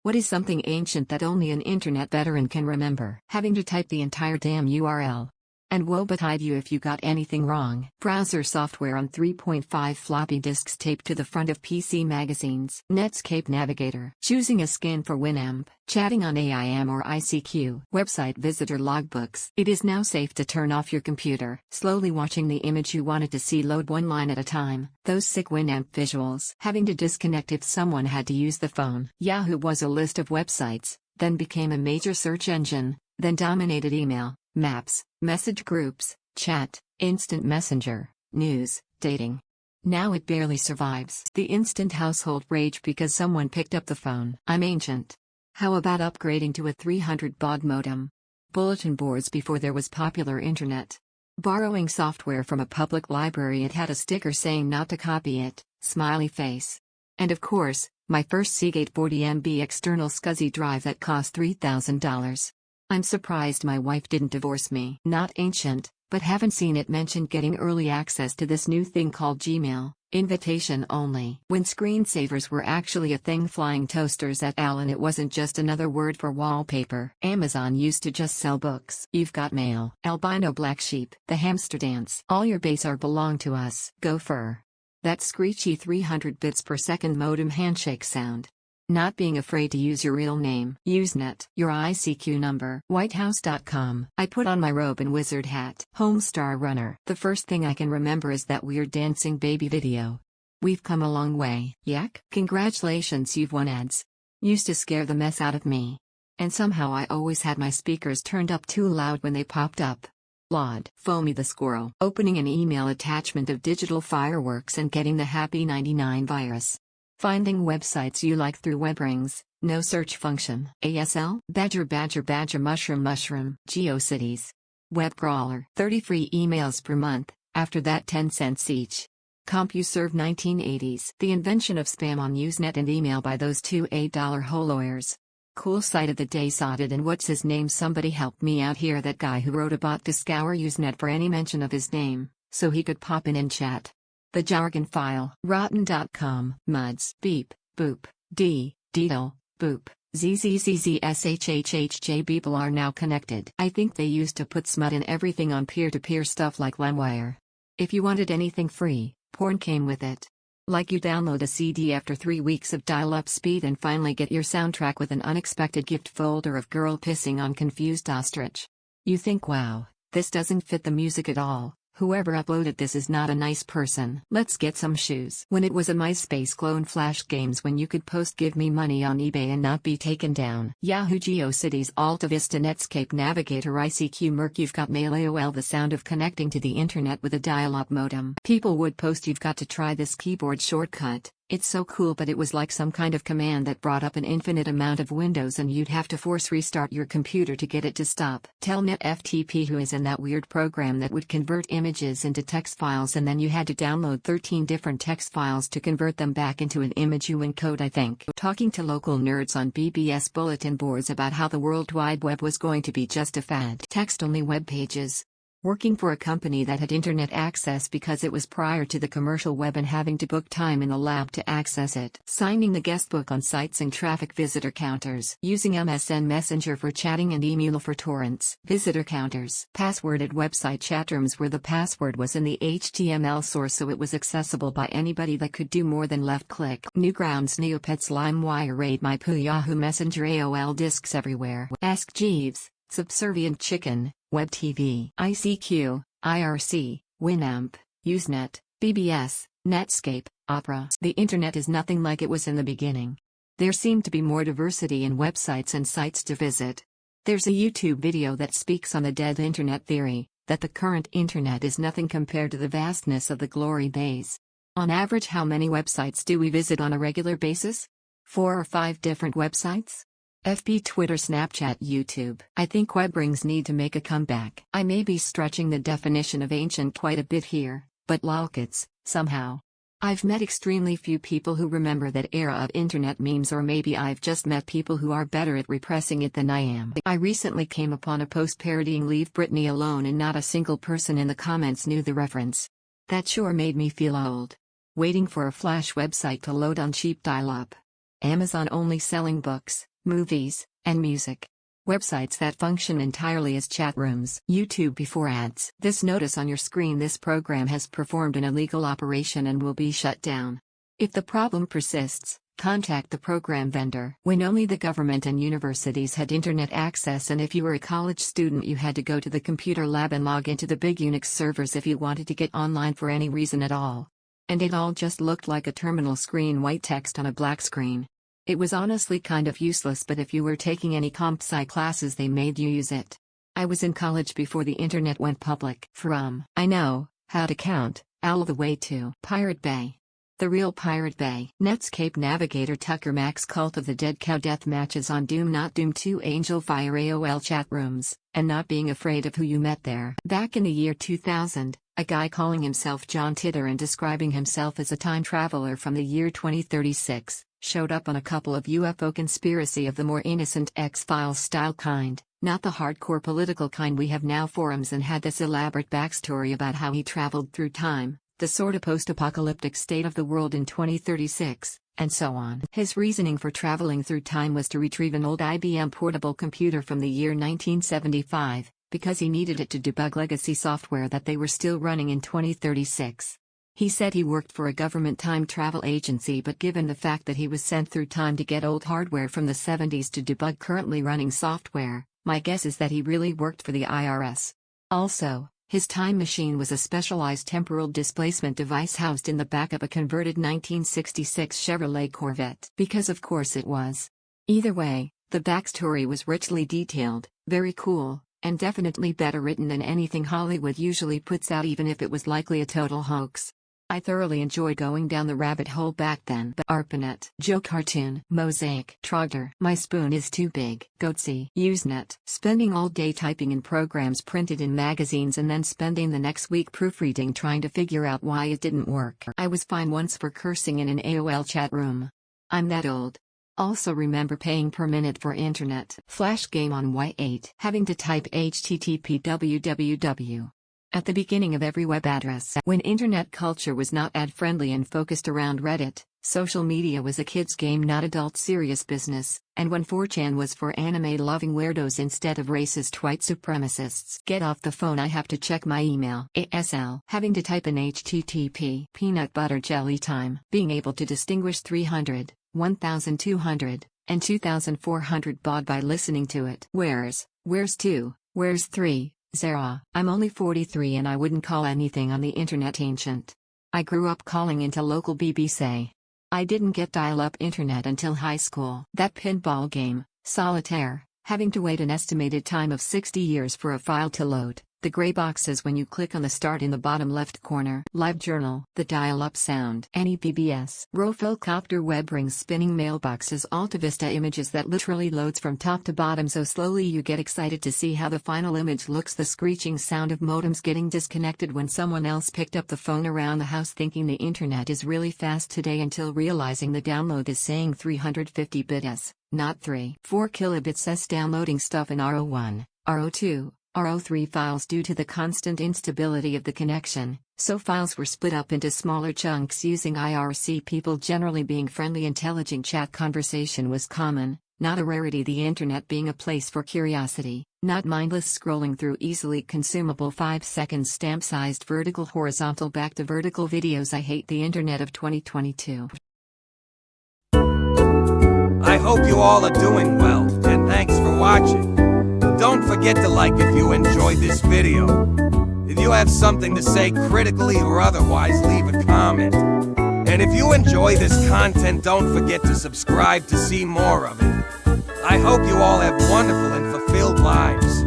What is something ancient that only an internet veteran can remember? Having to type the entire damn URL. And woe betide you if you got anything wrong. Browser software on 3.5 floppy disks taped to the front of PC magazines. Netscape Navigator. Choosing a skin for Winamp. Chatting on AIM or ICQ. Website visitor logbooks. It is now safe to turn off your computer. Slowly watching the image you wanted to see load one line at a time. Those sick Winamp visuals. Having to disconnect if someone had to use the phone. Yahoo was a list of websites, then became a major search engine, then dominated email, maps, message groups, chat, instant messenger, news, dating. Now it barely survives. The instant household rage because someone picked up the phone. I'm ancient. How about upgrading to a 300 baud modem? Bulletin boards before there was popular internet. Borrowing software from a public library, it had a sticker saying not to copy it, smiley face. And of course, my first Seagate 40 MB external SCSI drive that cost $3,000. I'm surprised my wife didn't divorce me. Not ancient, but haven't seen it mentioned getting early access to this new thing called Gmail, invitation only. When screensavers were actually a thing, flying toasters et al., and it wasn't just another word for wallpaper. Amazon used to just sell books. You've got mail. Albino black sheep. The hamster dance. All your base are belong to us. Gopher. That screechy 300 bits per second modem handshake sound. Not being afraid to use your real name. Usenet. Your ICQ number. Whitehouse.com. I put on my robe and wizard hat. Homestar Runner. The first thing I can remember is that weird dancing baby video. We've come a long way. Yak? Congratulations, you've won ads. Used to scare the mess out of me. And somehow I always had my speakers turned up too loud when they popped up. Laud. Foamy the squirrel. Opening an email attachment of digital fireworks and getting the Happy 99 virus. Finding websites you like through web rings, no search function. ASL? Badger badger badger mushroom mushroom. GeoCities. Web crawler. 30 free emails per month, after that 10 cents each. CompuServe 1980s. The invention of spam on Usenet and email by those two $8 hole lawyers. Cool site of the day sorted, and what's his name? Somebody help me out here. That guy who wrote a bot to scour Usenet for any mention of his name, so he could pop in and chat. The jargon file. Rotten.com. Muds. Beep. Boop. D. Deedle. Boop. ZZZZSHHHJ. People are now connected. I think they used to put smut in everything on peer-to-peer stuff like LimeWire. If you wanted anything free, porn came with it. Like you download a CD after 3 weeks of dial-up speed and finally get your soundtrack with an unexpected gift folder of girl pissing on confused ostrich. You think, wow, this doesn't fit the music at all. Whoever uploaded this is not a nice person. Let's get some shoes. When it was a MySpace clone, flash games when you could post "give me money" on eBay and not be taken down. Yahoo, GeoCities, Alta Vista, Netscape Navigator, ICQ, Merc. You've got mail. AOL. The sound of connecting to the internet with a dial-up modem. People would post, "You've got to try this keyboard shortcut. It's so cool," but it was like some kind of command that brought up an infinite amount of windows and you'd have to force restart your computer to get it to stop. Telnet FTP. Who is in that weird program that would convert images into text files, and then you had to download 13 different text files to convert them back into an image you encode, I think. Talking to local nerds on BBS bulletin boards about how the World Wide Web was going to be just a fad. Text-only web pages. Working for a company that had internet access because it was prior to the commercial web and having to book time in the lab to access it. Signing the guest book on sites and traffic visitor counters. Using MSN Messenger for chatting and email for torrents. Visitor counters. Passworded website chat rooms where the password was in the HTML source so it was accessible by anybody that could do more than left click. Newgrounds, Neopets, LimeWire, Raid My Poo, Yahoo Messenger, AOL. Discs everywhere. Ask Jeeves. Subservient Chicken, Web TV, ICQ, IRC, Winamp, Usenet, BBS, Netscape, Opera. The internet is nothing like it was in the beginning. There seemed to be more diversity in websites and sites to visit. There's a YouTube video that speaks on the dead internet theory, that the current internet is nothing compared to the vastness of the glory days. On average, how many websites do we visit on a regular basis? 4 or 5 different websites? FB, Twitter, Snapchat, YouTube. I think web rings need to make a comeback. I may be stretching the definition of ancient quite a bit here, but lolkits, somehow. I've met extremely few people who remember that era of internet memes, or maybe I've just met people who are better at repressing it than I am. I recently came upon a post parodying "Leave Britney Alone" and not a single person in the comments knew the reference. That sure made me feel old. Waiting for a Flash website to load on cheap dial-up. Amazon only selling books. movies, and music. Websites that function entirely as chat rooms. YouTube before ads. This notice on your screen: this program has performed an illegal operation and will be shut down. If the problem persists, contact the program vendor. When only the government and universities had internet access, and if you were a college student you had to go to the computer lab and log into the big Unix servers if you wanted to get online for any reason at all. And it all just looked like a terminal screen, white text on a black screen. It was honestly kind of useless, but if you were taking any comp sci classes they made you use it. I was in college before the internet went public. From I know how to count all the way to Pirate Bay. The real Pirate Bay. Netscape Navigator Tucker Max Cult of the Dead Cow death matches on Doom Not Doom 2 Angel Fire AOL chat rooms, and not being afraid of who you met there. Back in the year 2000, a guy calling himself John Titor and describing himself as a time traveler from the year 2036, showed up on a couple of UFO conspiracy of the more innocent X-Files style kind, not the hardcore political kind we have now, forums, and had this elaborate backstory about how he traveled through time, the sort of post-apocalyptic state of the world in 2036, and so on. His reasoning for traveling through time was to retrieve an old IBM portable computer from the year 1975, because he needed it to debug legacy software that they were still running in 2036. He said he worked for a government time travel agency, but given the fact that he was sent through time to get old hardware from the 70s to debug currently running software, my guess is that he really worked for the IRS. Also, his time machine was a specialized temporal displacement device housed in the back of a converted 1966 Chevrolet Corvette. Because of course it was. Either way, the backstory was richly detailed, very cool, and definitely better written than anything Hollywood usually puts out, even if it was likely a total hoax. I thoroughly enjoyed going down the rabbit hole back then. The ARPANET, Joe Cartoon, Mosaic, Trogdor, My Spoon Is Too Big, Goatsy, Usenet, spending all day typing in programs printed in magazines and then spending the next week proofreading trying to figure out why it didn't work. I was fined once for cursing in an AOL chat room. I'm that old. Also remember paying per minute for internet. Flash game on Y8. Having to type http www at the beginning of every web address. When internet culture was not ad-friendly and focused around Reddit, social media was a kid's game, not adult serious business, and when 4chan was for anime-loving weirdos instead of racist white supremacists. Get off the phone, I have to check my email. ASL. Having to type in http peanut butter jelly time. Being able to distinguish 300, 1200, and 2400 baud by listening to it. Where's 2, where's 3? Zara. I'm only 43 and I wouldn't call anything on the internet ancient. I grew up calling into local BBC. I didn't get dial-up internet until high school. That pinball game, Solitaire, having to wait an estimated time of 60 years for a file to load. The gray boxes when you click on the start in the bottom left corner. LiveJournal. The dial-up sound. Any PBS. Rofilcopter web rings. Spinning mailboxes. AltaVista images that literally loads from top to bottom so slowly you get excited to see how the final image looks. The screeching sound of modems getting disconnected when someone else picked up the phone around the house thinking the internet is really fast today until realizing the download is saying 350 bits, not 4 kilobits. Says downloading stuff in RO1, RO2, RO3 files due to the constant instability of the connection, so files were split up into smaller chunks using IRC. People generally being friendly, intelligent chat conversation was common, not a rarity. The internet being a place for curiosity, not mindless scrolling through easily consumable 5-second stamp-sized vertical horizontal back to vertical videos. I hate the internet of 2022. I hope you all are doing well, and thanks for watching. Don't forget to like if you enjoyed this video. If you have something to say critically or otherwise, leave a comment. And if you enjoy this content, don't forget to subscribe to see more of it. I hope you all have wonderful and fulfilled lives.